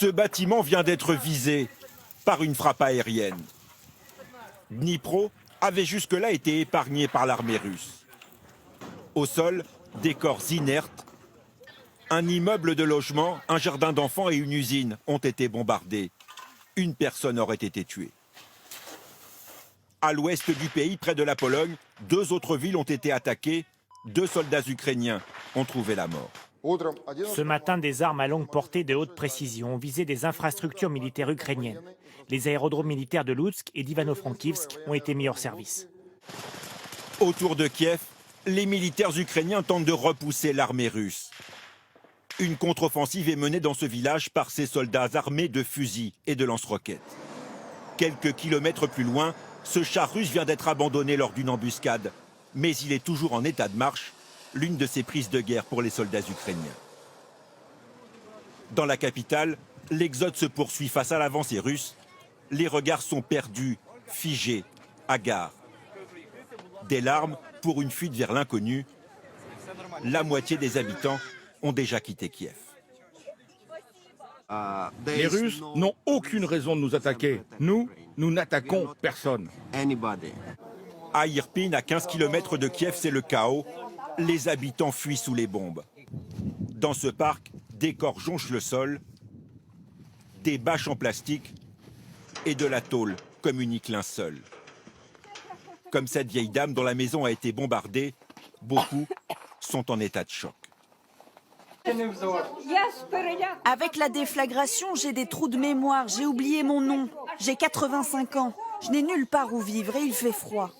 Ce bâtiment vient d'être visé par une frappe aérienne. Dnipro avait jusque-là été épargné par l'armée russe. Au sol, des corps inertes. Un immeuble de logement, un jardin d'enfants et une usine ont été bombardés. Une personne aurait été tuée. À l'ouest du pays, près de la Pologne, 2 autres villes ont été attaquées. 2 soldats ukrainiens ont trouvé la mort. Ce matin, des armes à longue portée de haute précision ont visé des infrastructures militaires ukrainiennes. Les aérodromes militaires de Loutsk et d'Ivano-Frankivsk ont été mis hors service. Autour de Kiev, les militaires ukrainiens tentent de repousser l'armée russe. Une contre-offensive est menée dans ce village par ces soldats armés de fusils et de lance-roquettes. Quelques kilomètres plus loin, ce char russe vient d'être abandonné lors d'une embuscade. Mais il est toujours en état de marche, l'une de ces prises de guerre pour les soldats ukrainiens. Dans la capitale, l'exode se poursuit face à l'avancée russe. Les regards sont perdus, figés, hagards. Des larmes pour une fuite vers l'inconnu. La moitié des habitants ont déjà quitté Kiev. Les Russes n'ont aucune raison de nous attaquer. Nous n'attaquons personne. À Irpin, à 15 km de Kiev, c'est le chaos. Les habitants fuient sous les bombes. Dans ce parc, des corps jonchent le sol, des bâches en plastique et de la tôle comme unique linceul. Comme cette vieille dame dont la maison a été bombardée, beaucoup sont en état de choc. Avec la déflagration, j'ai des trous de mémoire, j'ai oublié mon nom. J'ai 85 ans, je n'ai nulle part où vivre et il fait froid.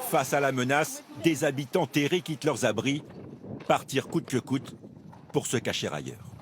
Face à la menace, des habitants terrés quittent leurs abris, partir coûte que coûte pour se cacher ailleurs.